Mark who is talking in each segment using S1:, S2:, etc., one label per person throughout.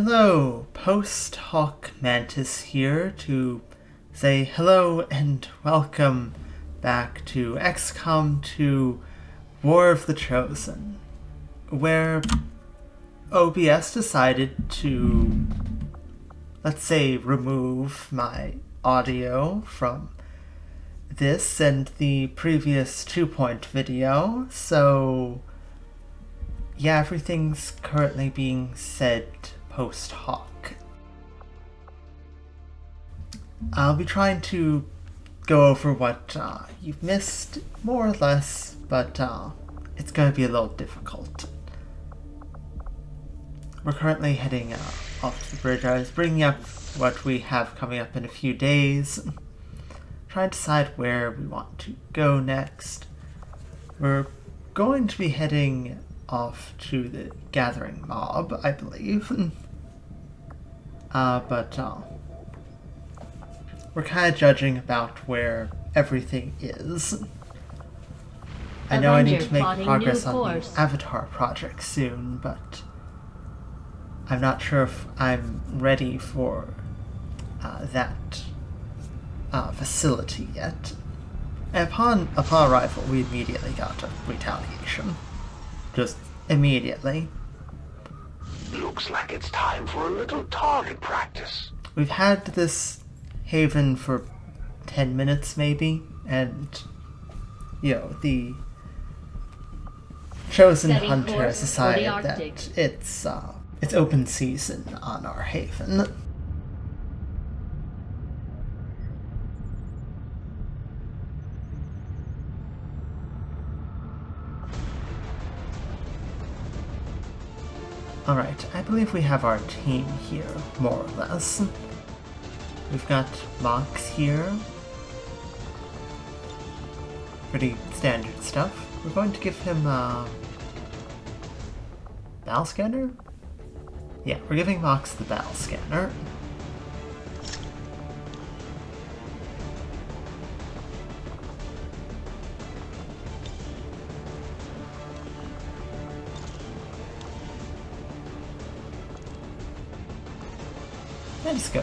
S1: Hello, Post Hoc Mantis here to say hello and welcome back to XCOM 2 War of the Chosen, where OBS decided to, let's say, remove my audio from this and the previous 2-point video, so yeah, everything's currently being said post hoc. I'll be trying to go over what you've missed, more or less, but it's going to be a little difficult. We're currently heading off to the bridge. I was bringing up what we have coming up in a few days, trying to decide where we want to go next. We're going to be heading off to the gathering mob, I believe. But we're kind of judging about where everything is. I know I need to make progress on the Avatar project soon, but I'm not sure if I'm ready for that facility yet. And upon arrival, we immediately got a retaliation. Just immediately.
S2: Looks like it's time for a little target practice.
S1: We've had this haven for 10 minutes maybe, and the chosen hunter has decided that it's open season on our haven. Alright, I believe we have our team here, more or less. We've got Mox here. Pretty standard stuff. We're going to give him a bowel scanner? Yeah, we're giving Mox the bowel scanner. Let's go.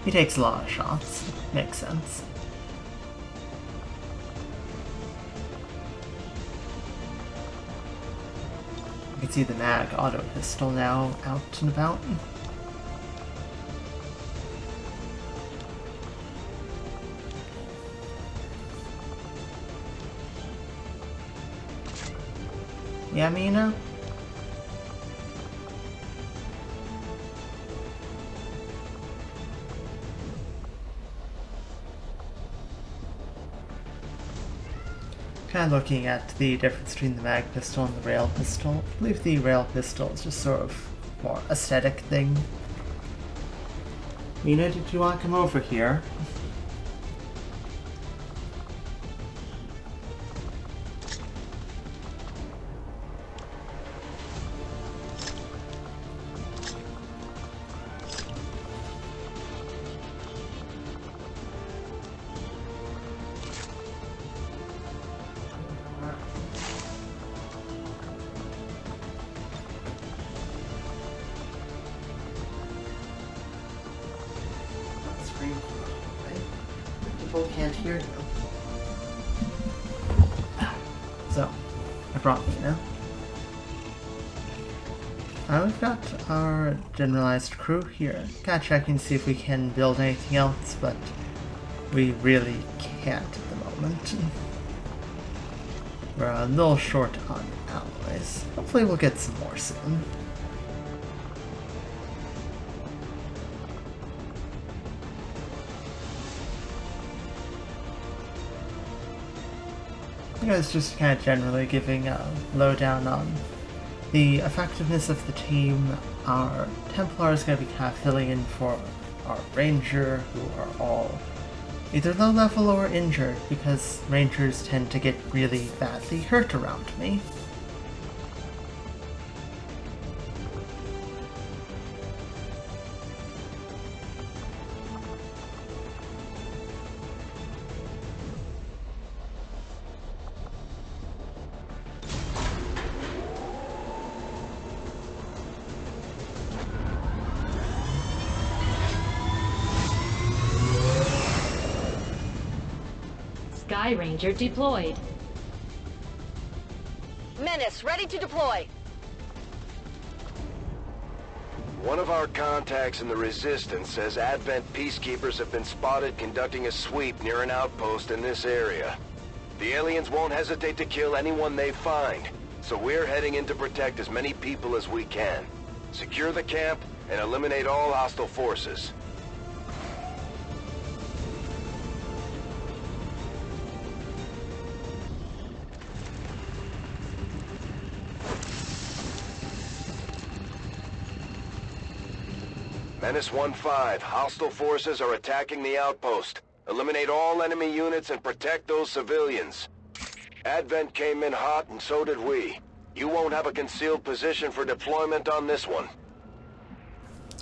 S1: He takes a lot of shots. Makes sense. You can see the mag auto pistol now out and about. Yeah, Mina? Kind of looking at the difference between the mag pistol and the rail pistol. I believe the rail pistol is just sort of more aesthetic thing. Mina, did you want to come over here? People can't hear you. So, I brought Mina. We've got our generalized crew here. Kind of checking to see if we can build anything else, but we really can't at the moment. We're a little short on alloys. Hopefully we'll get some more soon. I was just kind of generally giving a lowdown on the effectiveness of the team. Our Templar is going to be kind of filling in for our Ranger, who are all either low level or injured, because Rangers tend to get really badly hurt around me.
S3: Spy Ranger deployed.
S4: Menace, ready to deploy.
S5: One of our contacts in the Resistance says Advent peacekeepers have been spotted conducting a sweep near an outpost in this area. The aliens won't hesitate to kill anyone they find, so we're heading in to protect as many people as we can. Secure the camp and eliminate all hostile forces. Menace 1-5, hostile forces are attacking the outpost. Eliminate all enemy units and protect those civilians. Advent came in hot and so did we. You won't have a concealed position for deployment on this one.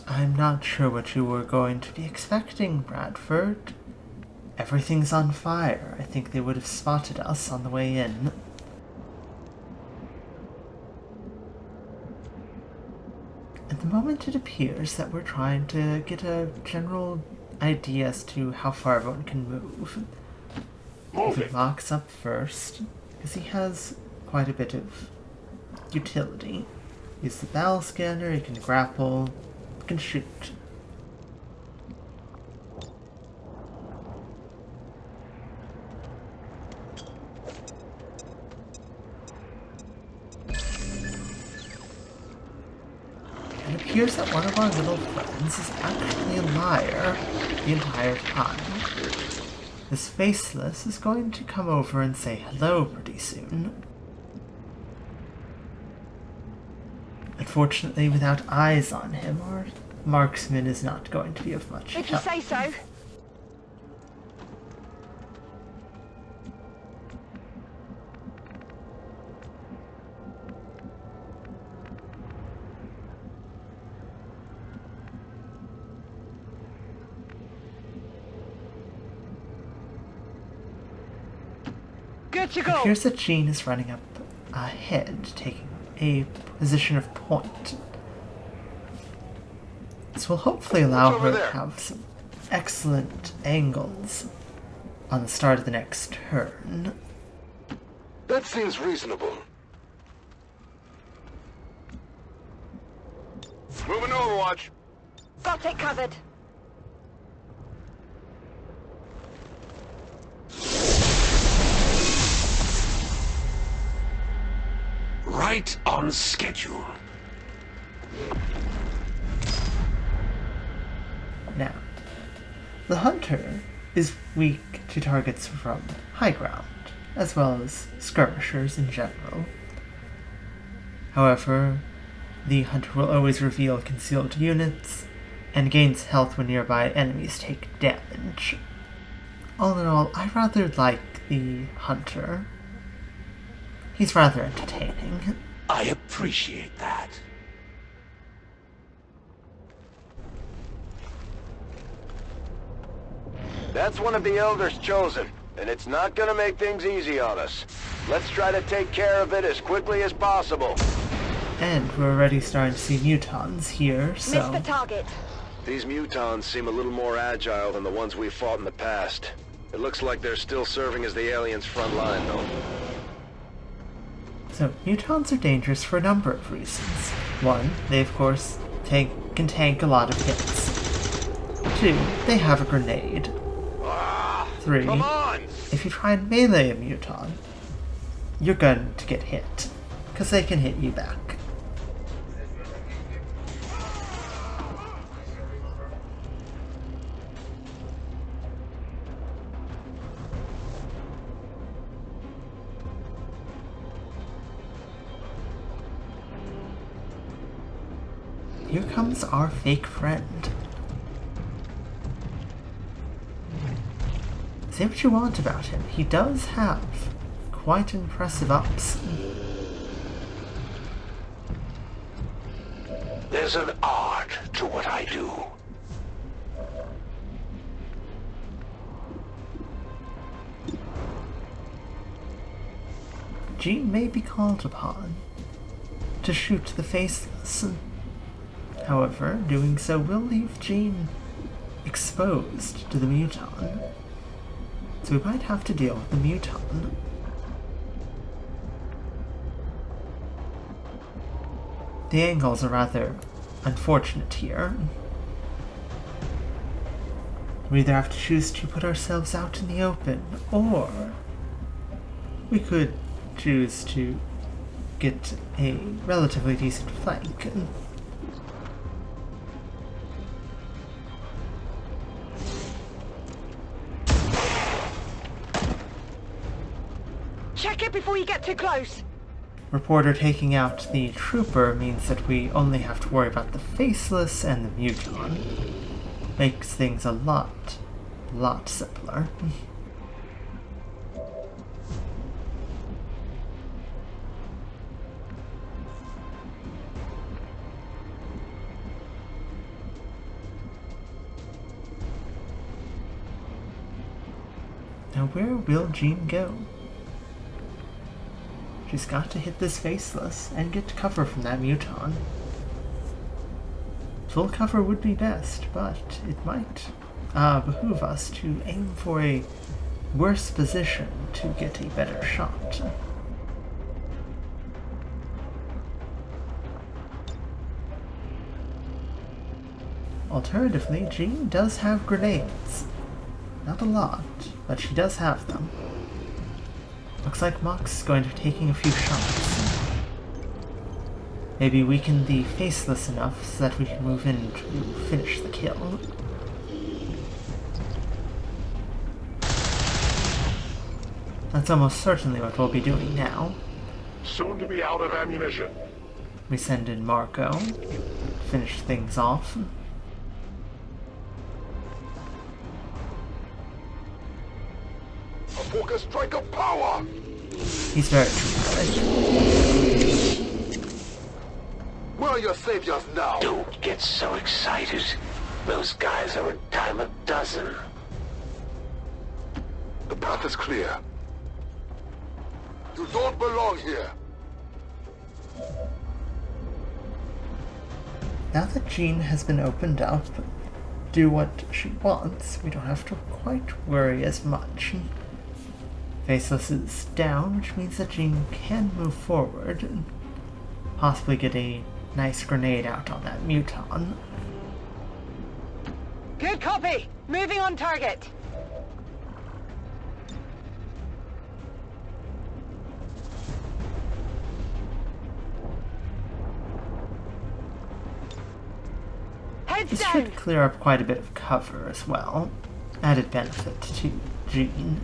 S1: I'm not sure what you were going to be expecting, Bradford. Everything's on fire. I think they would have spotted us on the way in. At the moment, it appears that we're trying to get a general idea as to how far everyone can move. If it locks up first, because he has quite a bit of utility. Use the battle scanner, he can grapple, he can shoot. It appears that one of our little friends is actually a liar the entire time. This Faceless is going to come over and say hello pretty soon. Unfortunately, without eyes on him, our marksman is not going to be of much help.
S4: If you say so. Good to go.
S1: It appears that Jean is running up ahead, taking a position of point. This will hopefully allow her to have some excellent angles on the start of the next turn.
S5: That seems reasonable. Moving Overwatch.
S4: Got it covered.
S2: Right on schedule.
S1: Now, the Hunter is weak to targets from high ground, as well as skirmishers in general. However, the Hunter will always reveal concealed units, and gains health when nearby enemies take damage. All in all, I rather like the Hunter. He's rather entertaining.
S2: I appreciate that.
S5: That's one of the Elders chosen, and it's not gonna make things easy on us. Let's try to take care of it as quickly as possible.
S1: And we're already starting to see mutons here, so...
S4: Missed the target.
S5: These mutons seem a little more agile than the ones we fought in the past. It looks like they're still serving as the aliens' front line, though.
S1: So, mutons are dangerous for a number of reasons. One, they of course can tank a lot of hits. Two, they have a grenade. Three,
S5: Come on!
S1: if you try and melee a muton, you're going to get hit, because they can hit you back. Here comes our fake friend. Say what you want about him, he does have quite impressive ups.
S2: There's an art to what I do.
S1: Jean may be called upon to shoot the Faceless. However, doing so will leave Jean exposed to the muton. So we might have to deal with the muton. The angles are rather unfortunate here. We either have to choose to put ourselves out in the open, or we could choose to get a relatively decent flank.
S4: Check it before you get too close.
S1: Reporter taking out the trooper means that we only have to worry about the faceless and the muton. Makes things a lot simpler. Now where will Jean go? She's got to hit this faceless and get cover from that muton. Full cover would be best, but it might behoove us to aim for a worse position to get a better shot. Alternatively, Jean does have grenades. Not a lot, but she does have them. Looks like Mox is going to be taking a few shots. Maybe weaken the faceless enough so that we can move in to finish the kill. That's almost certainly what we'll be doing now.
S2: Soon to be out of ammunition.
S1: We send in Marco, finish things off.
S2: A focus strike of power!
S1: He's very traumatic.
S2: Where are your saviors now?
S5: Don't get so excited. Those guys are a dime a dozen.
S2: The path is clear. You don't belong here.
S1: Now that Jean has been opened up, do what she wants, we don't have to quite worry as much. Faceless is down, which means that Jean can move forward and possibly get a nice grenade out on that muton.
S4: Good copy. Moving on target. Heads
S1: This
S4: down.
S1: should clear up quite a bit of cover as well. Added benefit to Jean.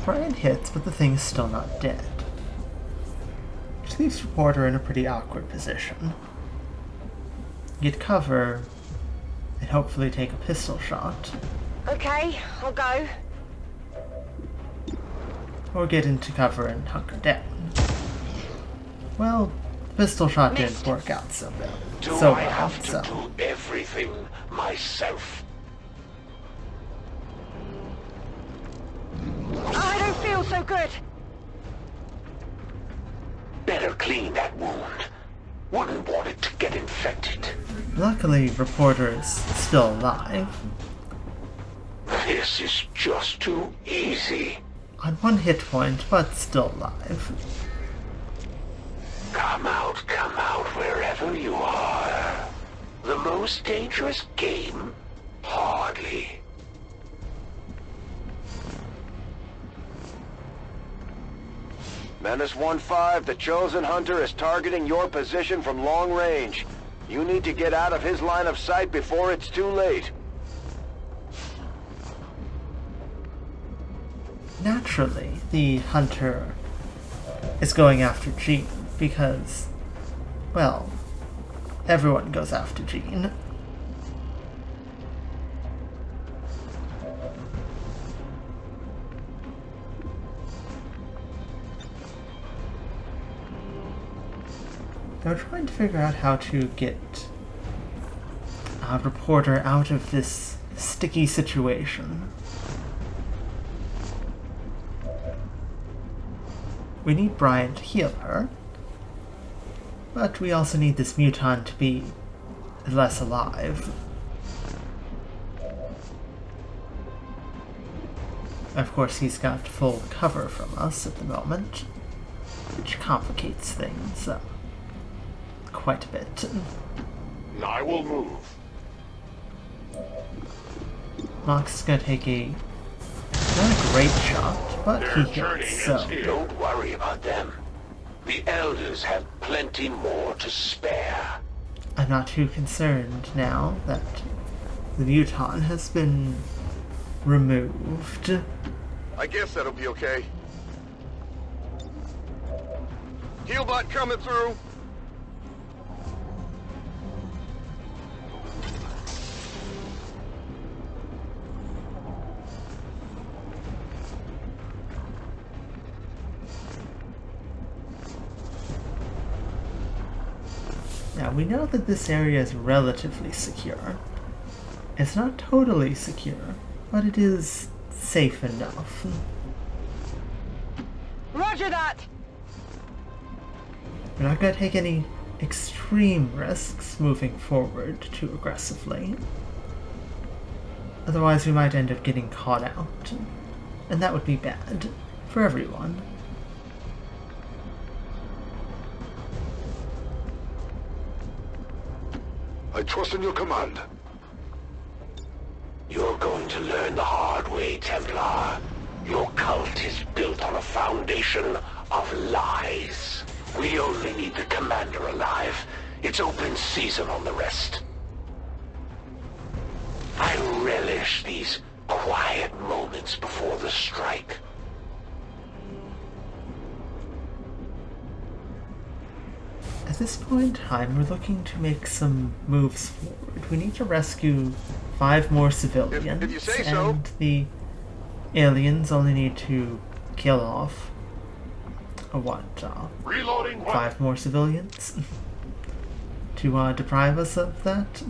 S1: Brian hits, but the thing's still not dead. Which leaves Reporter in a pretty awkward position. Get cover, and hopefully take a pistol shot,
S4: Okay, I'll go.
S1: or get into cover and hunker down. Well, the pistol shot
S4: Missed.
S1: didn't work out so well.
S5: Do
S1: So
S5: I
S1: well,
S5: have to
S1: so.
S5: do everything myself?
S4: I don't feel so good.
S5: Better clean that wound. Wouldn't want it to get infected.
S1: Luckily, Reporter is still alive.
S5: This is just too easy.
S1: On one hit point, but still alive.
S5: Come out wherever you are. The most dangerous game? Hardly. Mantis 1-5, the Chosen Hunter is targeting your position from long range. You need to get out of his line of sight before it's too late.
S1: Naturally, the Hunter is going after Jean because, well, everyone goes after Jean. They're trying to figure out how to get a Reporter out of this sticky situation. We need Brian to heal her, but we also need this muton to be less alive. Of course, he's got full cover from us at the moment, which complicates things quite a bit.
S2: I will move.
S1: Mox is going to take a not a great shot, but
S2: Their
S1: he
S2: journey
S1: hits,
S2: has
S1: so
S2: ended. Don't worry about them. The Elders have plenty more to spare.
S1: I'm not too concerned now that the muton has been removed.
S5: I guess that'll be okay. Healbot coming through.
S1: Now, we know that this area is relatively secure. It's not totally secure, but it is safe enough.
S4: Roger that!
S1: We're not going to take any extreme risks moving forward too aggressively. Otherwise, we might end up getting caught out, and that would be bad for everyone.
S2: I trust in your command. You're going to learn the hard way, Templar. Your cult is built on a foundation of lies. We only need the commander alive. It's open season on the rest. I relish these quiet moments before the strike.
S1: At this point in time, we're looking to make some moves forward. We need to rescue 5 more civilians,
S5: If you say so.
S1: and the aliens only need to kill off,
S2: Reloading
S1: 5 more civilians to deprive us of that.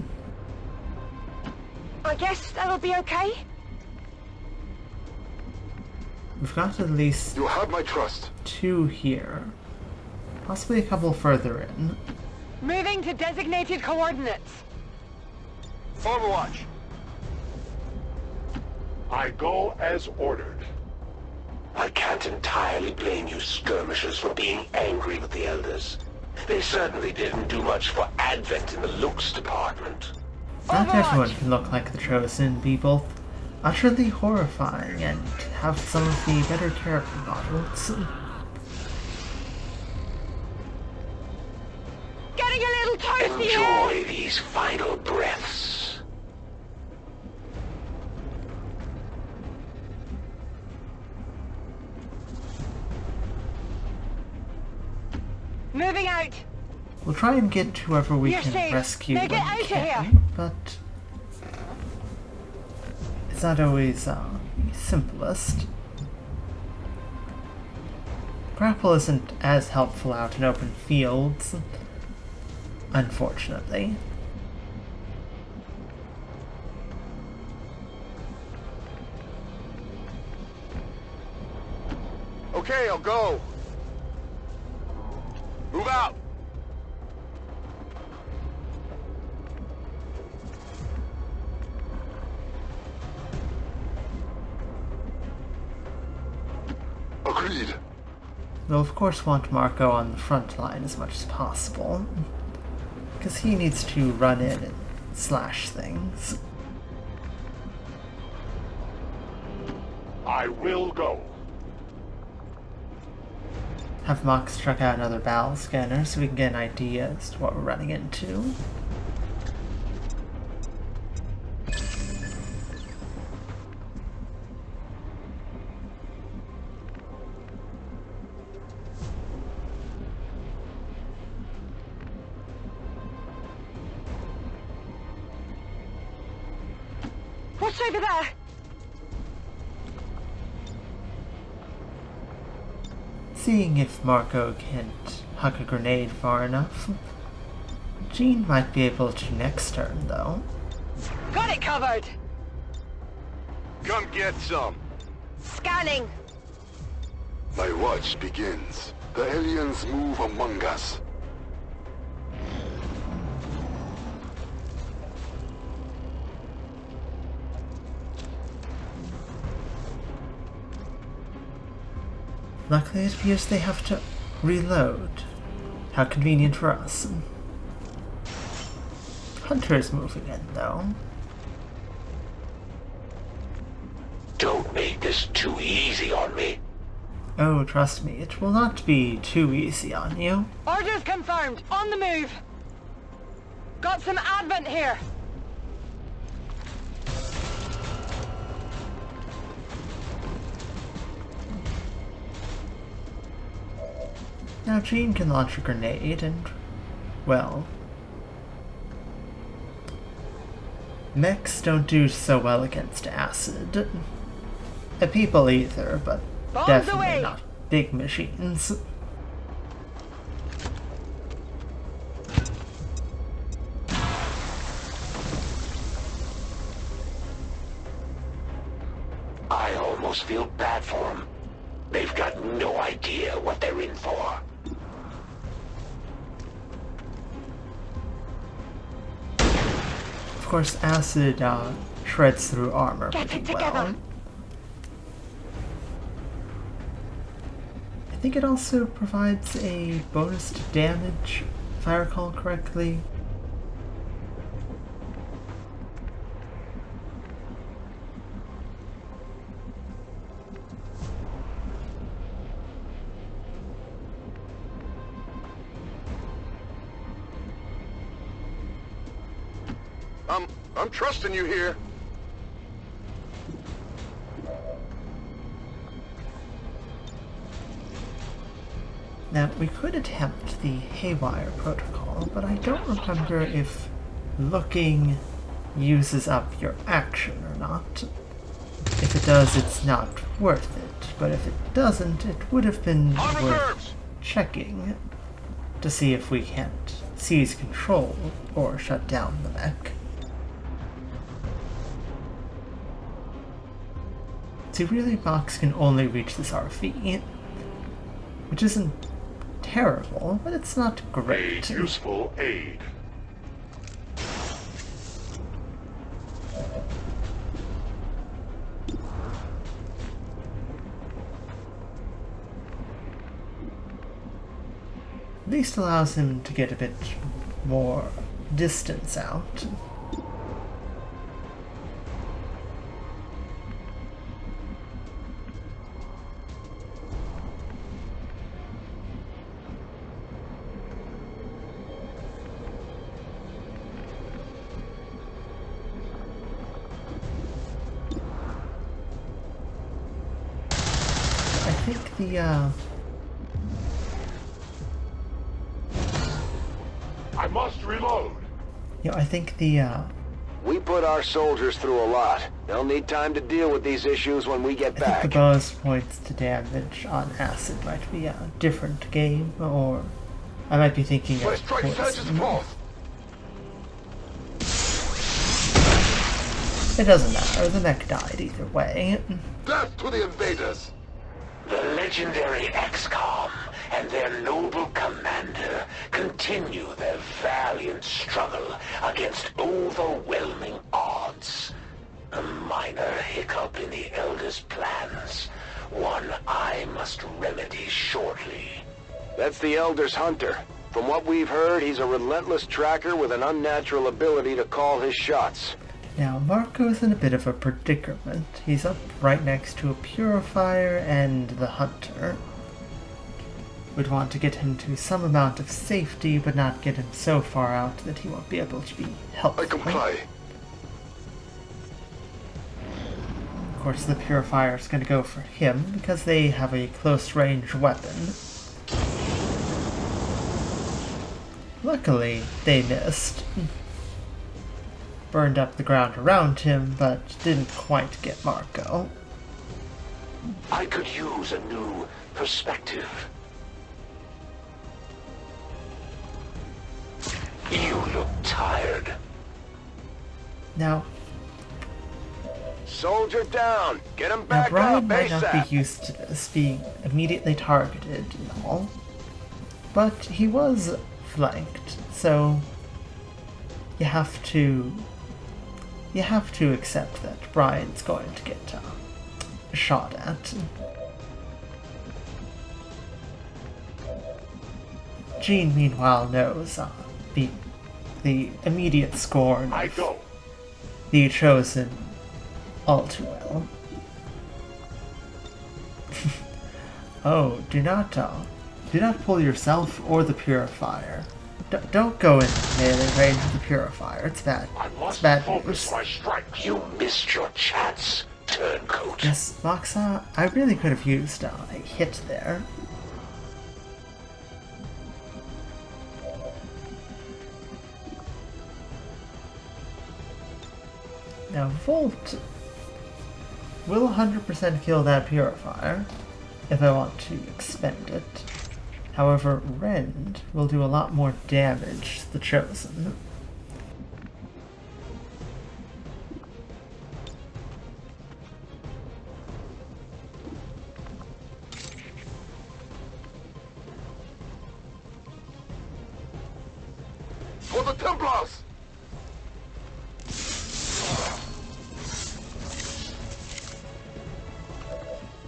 S4: I guess that'll be okay.
S1: We've got at least
S2: You have my trust.
S1: 2 here, possibly a couple further in.
S4: Moving to designated coordinates.
S5: Overwatch.
S2: I go as ordered. I can't entirely blame you skirmishers for being angry with the Elders. They certainly didn't do much for Advent in the looks department.
S1: Not
S4: Overwatch.
S1: everyone can look like the Chosen and be both utterly horrifying and have some of the better character models.
S4: Getting a little toasty here!
S2: Enjoy these final breaths.
S4: Moving out!
S1: We'll try and get whoever we
S4: You're
S1: can
S4: safe.
S1: rescue
S4: Now
S1: when
S4: get
S1: we
S4: out of
S1: can,
S4: here.
S1: but it's not always the simplest. Grapple isn't as helpful out in open fields, unfortunately.
S5: Okay, I'll go. Move out.
S2: Agreed.
S1: We'll of course want Marco on the front line as much as possible, because he needs to run in and slash things.
S2: I will go.
S1: Have Mox truck out another battle scanner so we can get an idea as to what we're running into.
S4: What's over there?
S1: Seeing if Marco can't huck a grenade far enough. Jean might be able to next turn, though.
S4: Got it covered!
S5: Come get some.
S4: Scanning.
S3: My watch begins. The aliens move among us.
S1: Luckily, it appears they have to reload. How convenient for us. Hunter's moving in, though.
S2: Don't make this too easy on me.
S1: Oh, trust me, it will not be too easy on you.
S4: Orders confirmed. On the move. Got some advent here.
S1: Now Jean can launch a grenade and, well, mechs don't do so well against acid. People either, but
S4: Bombs
S1: definitely
S4: away.
S1: not big machines.
S2: I almost feel bad for them. They've got no idea what they're in for.
S1: Of course, acid shreds through armor
S4: Get
S1: pretty
S4: it together.
S1: well. I think it also provides a bonus to damage, if I recall correctly.
S3: I'm trusting you here.
S1: Now, we could attempt the Haywire protocol, but I don't remember if looking uses up your action or not. If it does, it's not worth it, but if it doesn't, it would have been worth checking to see if we can't seize control or shut down the mech. See, really, Mox can only reach this RV, which isn't terrible, but it's not great.
S3: Useful aid.
S1: At least allows him to get a bit more distance out. I think the
S3: I must reload.
S1: yeah, I think the
S5: We put our soldiers through a lot. They'll need time to deal with these issues when we get
S1: I think
S5: back.
S1: the bonus points to damage on acid might be a different game, or I might be thinking
S3: My
S1: of
S3: strike surges
S1: poison.
S3: forth.
S1: It doesn't matter, the mech died either way.
S3: Death to the invaders.
S2: The legendary XCOM and their noble commander continue their valiant struggle against overwhelming odds. A minor hiccup in the Elder's plans, one I must remedy shortly.
S5: That's the Elder's hunter. From what we've heard, he's a relentless tracker with an unnatural ability to call his shots.
S1: Now, Marco's in a bit of a predicament. He's up right next to a purifier and the hunter. We'd want to get him to some amount of safety, but not get him so far out that he won't be able to be helpful.
S3: I comply.
S1: Of course, the purifier's going to go for him, because they have a close-range weapon. Luckily, they missed. Burned up the ground around him, but didn't quite get Marco.
S2: I could use a new perspective. You look tired.
S1: Now,
S5: Soldier down! Get him
S1: Now,
S5: back
S1: Brian
S5: up,
S1: might not
S5: ASAP!
S1: be used to this being immediately targeted and all, but he was flanked, so you have to accept that Brian's going to get shot at. Jean, meanwhile, knows the immediate scorn
S2: I
S1: of
S2: go.
S1: the Chosen all too well. Oh, do not pull yourself or the Purifier. Don't go in melee range with the Purifier. It's bad.
S2: I
S1: It's
S2: must
S1: bad
S2: focus
S1: news.
S2: my strikes. You missed your chance, turncoat.
S1: Yes, Moxa, I really could have used a hit there. Now, Volt will 100% kill that Purifier if I want to expend it. However, Rend will do a lot more damage to the Chosen.
S3: For the Templars!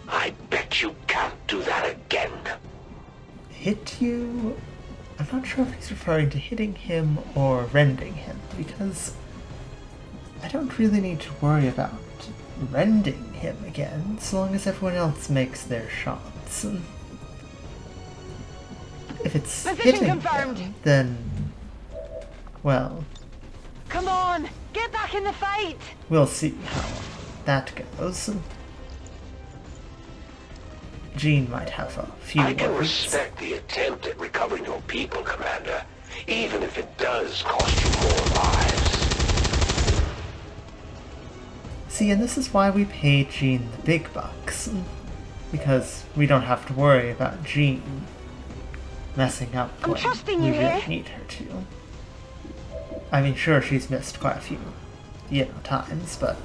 S2: I bet you can't do that again.
S1: Hit you? I'm not sure if he's referring to hitting him or rending him, because I don't really need to worry about rending him again, so long as everyone else makes their shots. If it's
S4: Position
S1: hitting
S4: confirmed.
S1: him, then, well,
S4: Come on! Get back in the fight!
S1: we'll see how that goes. Jean might have a few
S2: I can
S1: words.
S2: respect the attempt at recovering your people, Commander, even if it does cost you more lives.
S1: See, and this is why we pay Jean the big bucks. Because we don't have to worry about Jean messing up
S4: I'm
S1: when
S4: trusting
S1: we
S4: you
S1: really
S4: here.
S1: need her to. I mean, sure, she's missed quite a few, times, but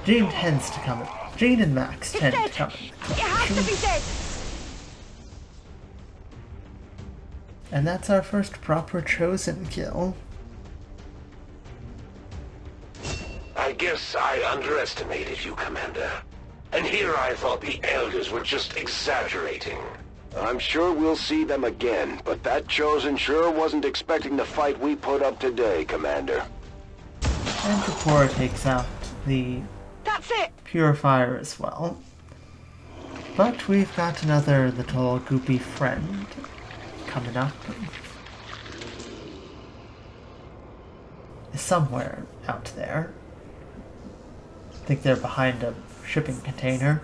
S1: Jean tends to come. Jean and Max
S4: It's
S1: tend to
S4: dead!
S1: come.
S4: It has to be dead!
S1: And that's our first proper Chosen kill.
S2: I guess I underestimated you, Commander. And here I thought the Elders were just exaggerating.
S5: I'm sure we'll see them again, but that Chosen sure wasn't expecting the fight we put up today, Commander.
S1: And Kapora takes out the
S4: That's it!
S1: Purifier as well. But we've got another little goopy friend coming up. Somewhere out there. I think they're behind a shipping container.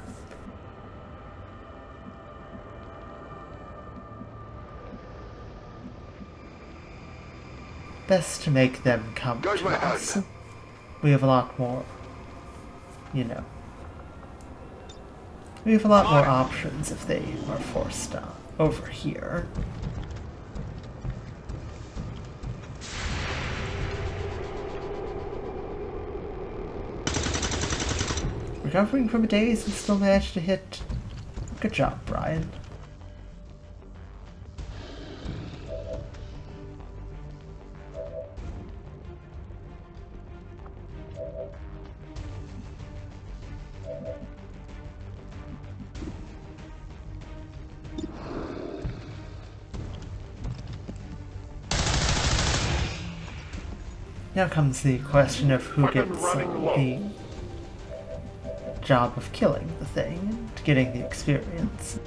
S1: Best to make them come
S3: Guys,
S1: to
S3: my
S1: us.
S3: hand.
S1: We have a lot more, we have a lot more options if they are forced over here. Recovering from a daze and still managed to hit. Good job, Brian. Now comes the question of who
S2: Weapon
S1: gets
S2: running low.
S1: the job of killing the thing and getting the experience.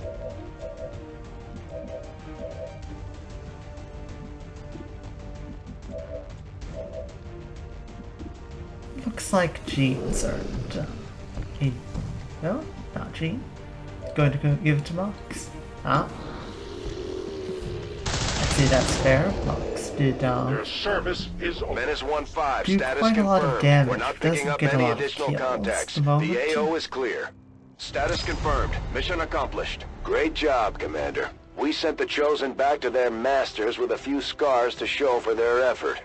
S1: Looks like Jean's earned. No, not Jean. Going to go give it to Mox. Ah. I'd say that's fair. Mox did
S2: Their service is over.
S5: Menace 1-5,
S1: do
S5: status
S1: quite a lot of
S5: confirmed.
S1: damage,
S5: We're not
S1: doesn't
S5: picking up
S1: get a
S5: any
S1: lot of
S5: additional
S1: kills
S5: contacts.
S1: at the moment.
S5: The AO is clear. Status confirmed. Mission accomplished. Great job, Commander. We sent the Chosen back to their masters with a few scars to show for their effort.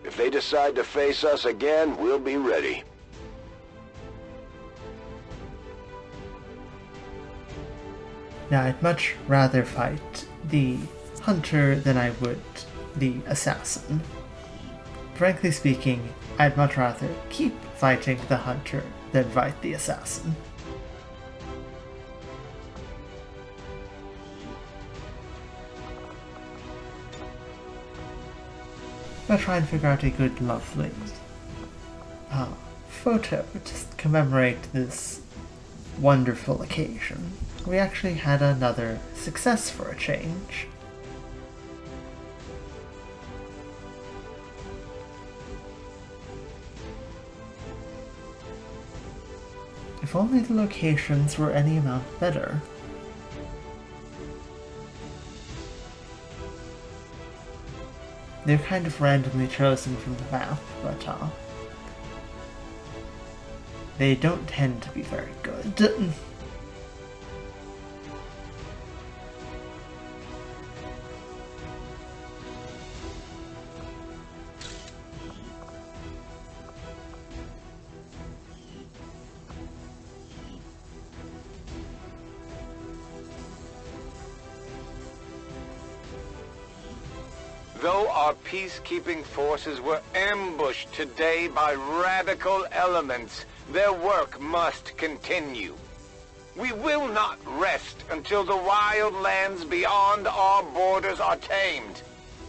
S5: If they decide to face us again, we'll be ready.
S1: Now, I'd much rather fight the hunter than I would the assassin. Frankly speaking, I'd much rather keep fighting the hunter than fight the assassin. I'm gonna try and figure out a good, lovely photo to commemorate this wonderful occasion. We actually had another success for a change. If only the locations were any amount better. They're kind of randomly chosen from the map, but they don't tend to be very good.
S6: Though our peacekeeping forces were ambushed today by radical elements, their work must continue. We will not rest until the wild lands beyond our borders are tamed.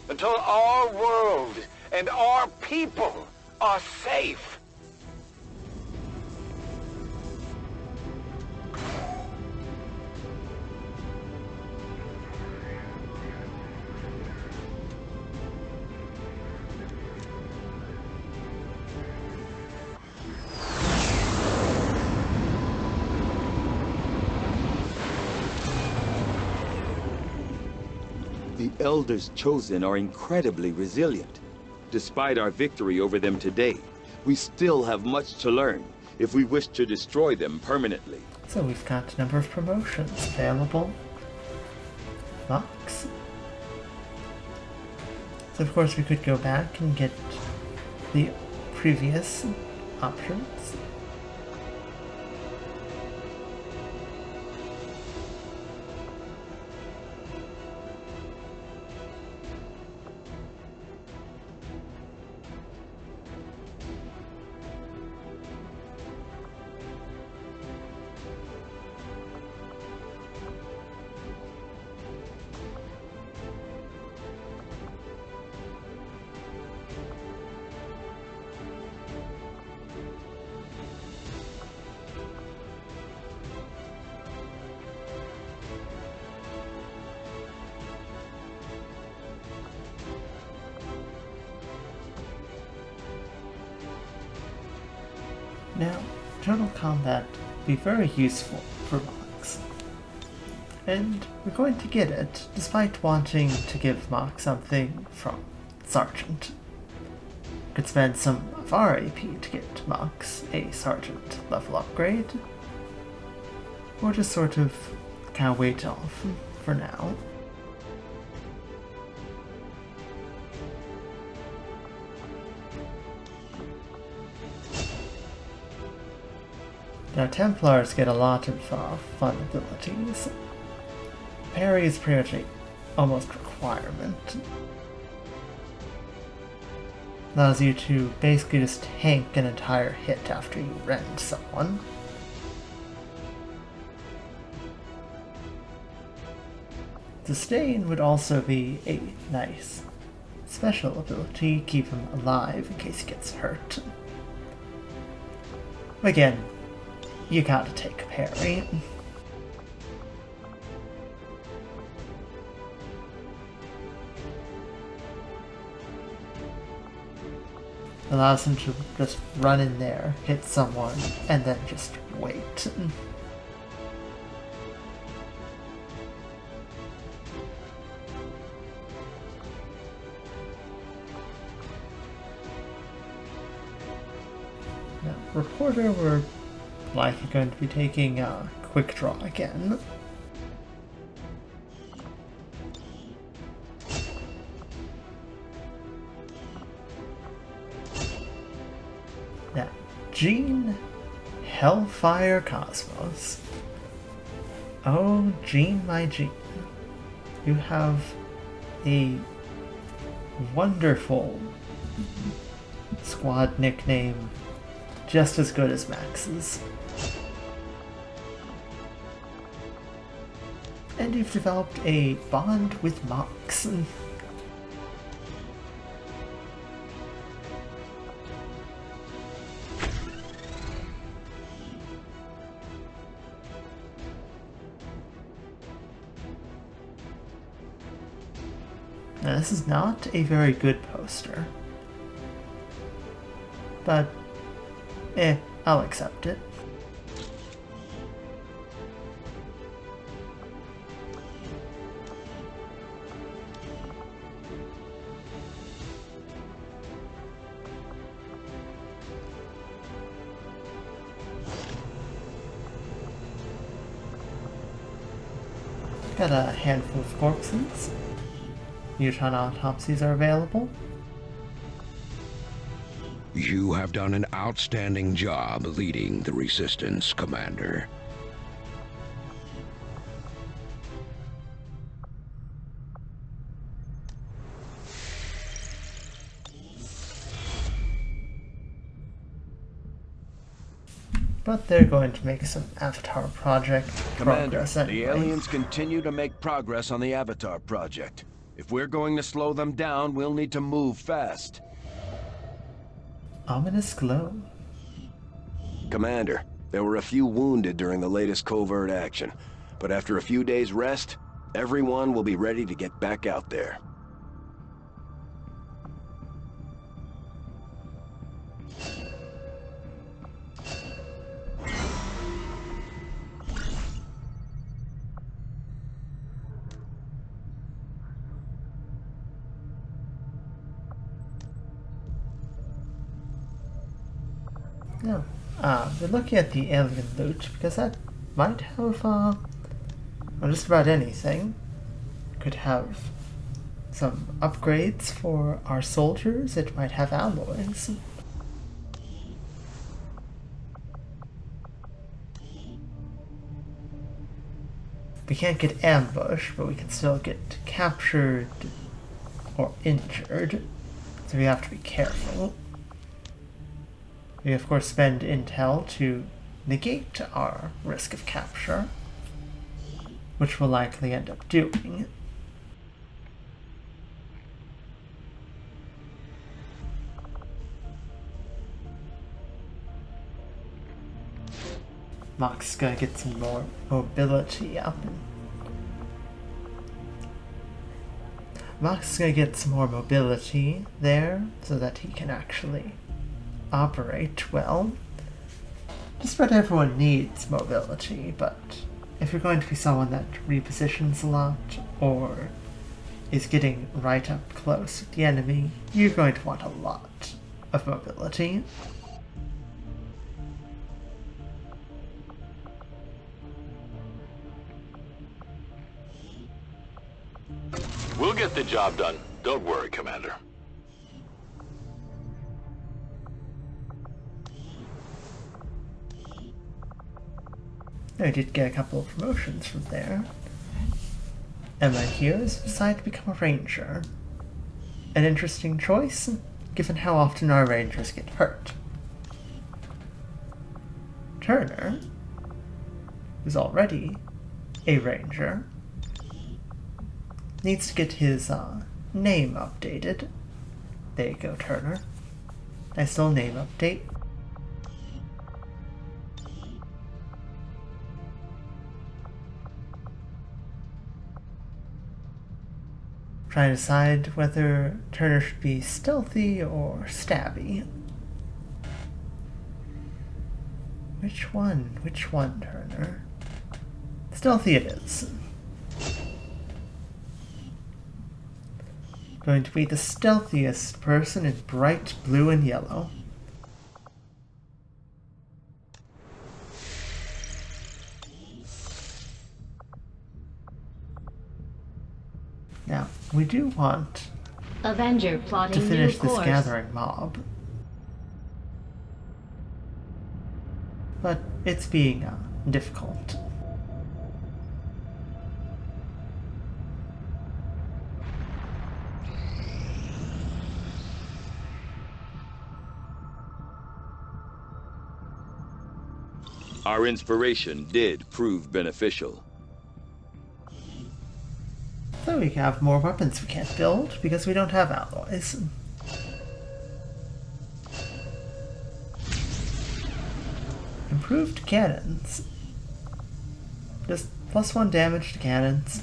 S6: Until our world and our people are safe.
S7: The Elders Chosen are incredibly resilient. Despite our victory over them today, we still have much to learn if we wish to destroy them permanently.
S1: So we've got a number of promotions available. Box. So of course we could go back and get the previous options. Now, total combat would be very useful for Mox. And we're going to get it, despite wanting to give Mox something from Sergeant. We could spend some of our AP to get Mox a Sergeant level upgrade. Or just sort of kind of wait off for now. Now, Templars get a lot of fun abilities. Parry is pretty much almost requirement. Allows you to basically just tank an entire hit after you rend someone. Sustain would also be a nice special ability, keep him alive in case he gets hurt. Again, you gotta take a parry. Allows him to just run in there, hit someone, and then just wait. Now, Reporter, we're likely going to be taking a quick draw again. Now, Gene Hellfire Cosmos. Oh, Gene, my Gene. You have a wonderful squad nickname, just as good as Max's. And you've developed a bond with Mox. Now, this is not a very good poster, but I'll accept it. Got a handful of corpses. Neutron autopsies are available.
S8: You have done an outstanding job leading the Resistance, Commander.
S1: But they're going to make some Avatar project
S5: Commander,
S1: progress anyway.
S5: the aliens continue to make progress on the Avatar project. If we're going to slow them down, we'll need to move fast.
S1: Ominous glow.
S5: Commander, there were a few wounded during the latest covert action, but after a few days' rest, everyone will be ready to get back out there.
S1: No. We're looking at the alien loot because that might have, well, just about anything. Could have some upgrades for our soldiers. It might have alloys. We can't get ambushed, but we can still get captured or injured. So we have to be careful. We of course spend intel to negate our risk of capture, which we'll likely end up doing. Mox is gonna get some more mobility up. Mox is gonna get some more mobility there so that he can actually operate well. Just about everyone needs mobility, but if you're going to be someone that repositions a lot or is getting right up close with the enemy, you're going to want a lot of mobility.
S2: We'll get the job done. Don't worry, Commander.
S1: I did get a couple of promotions from there. Emma here has decided to become a ranger. An interesting choice, given how often our rangers get hurt. Turner, who's already a ranger, needs to get his name updated. There you go, Turner. Nice little name update. Trying to decide whether Turner should be stealthy or stabby. Which one? Which one, Turner? Stealthy it is. Going to be the stealthiest person in bright blue and yellow. Now, we do want
S9: Avenger
S1: to
S9: plotting
S1: finish
S9: new
S1: this
S9: course.
S1: gathering mob. it's being difficult.
S7: Our inspiration did prove beneficial.
S1: So we have more weapons we can't build because we don't have alloys. Improved cannons. Just +1 damage to cannons.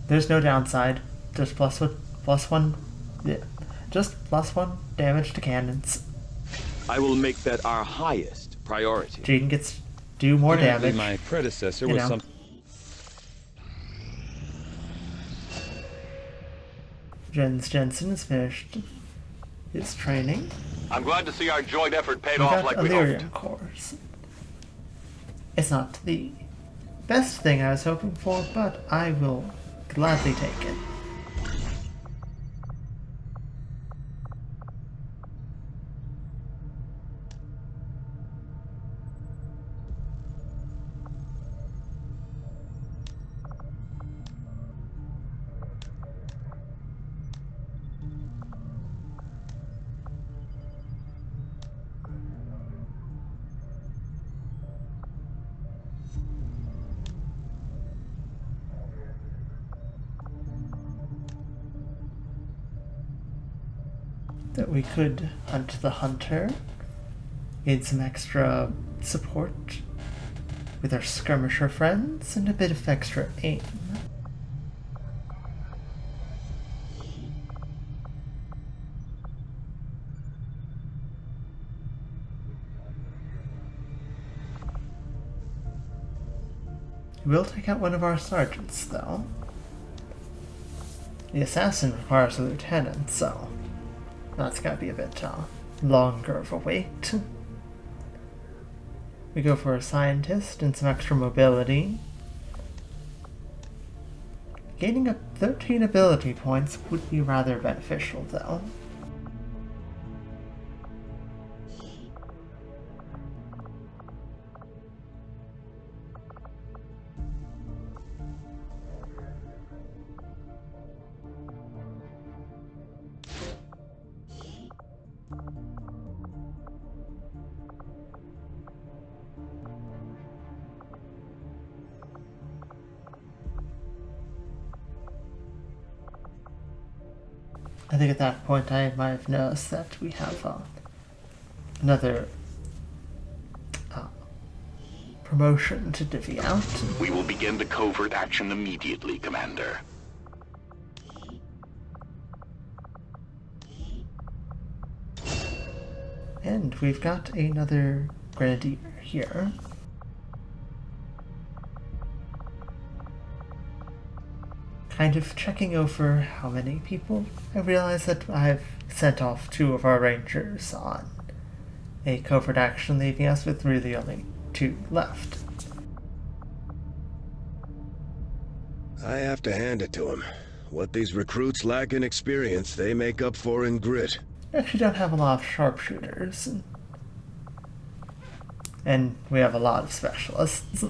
S1: There's no downside. Just +1, yeah. Just +1 damage to cannons.
S7: I will make that our highest priority.
S1: Jean gets do more
S7: Apparently
S1: damage.
S7: my predecessor
S1: You
S7: was
S1: know.
S7: some.
S1: Jensen is finished his training.
S6: I'm glad to see our joint effort paid
S1: We
S6: off
S1: got
S6: like we hoped.
S1: Illyrian cores. It's not the best thing I was hoping for, but I will gladly take it. That we could hunt the hunter, gain some extra support with our skirmisher friends, and a bit of extra aim. We'll take out one of our sergeants, though. The assassin requires a lieutenant, so that's gotta be a bit longer of a wait. We go for a scientist and some extra mobility. Gaining up 13 ability points would be rather beneficial, though. I think at that point I might have noticed that we have another promotion to divvy out.
S2: We will begin the covert action immediately, Commander.
S1: And we've got another grenadier here. Kind of checking over how many people, I realize that I've sent off 2 of our rangers on a covert action, leaving us with really only 2 left.
S5: I have to hand it to him. What these recruits lack in experience, they make up for in grit.
S1: We actually don't have a lot of sharpshooters. And we have a lot of specialists.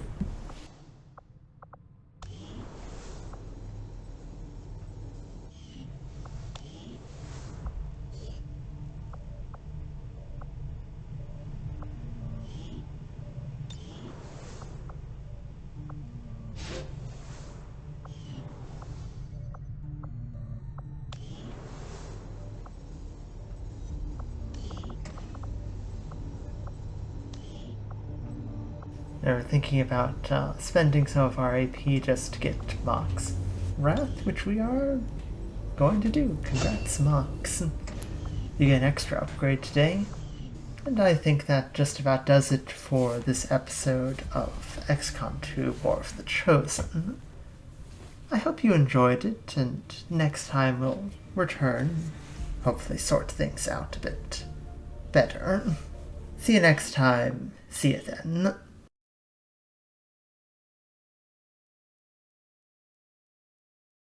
S1: We're thinking about spending some of our AP just to get Mox Wrath, which we are going to do. Congrats, Mox. You get an extra upgrade today. And I think that just about does it for this episode of XCOM 2 War of the Chosen. I hope you enjoyed it, and next time we'll return, hopefully sort things out a bit better. See you next time. See you then.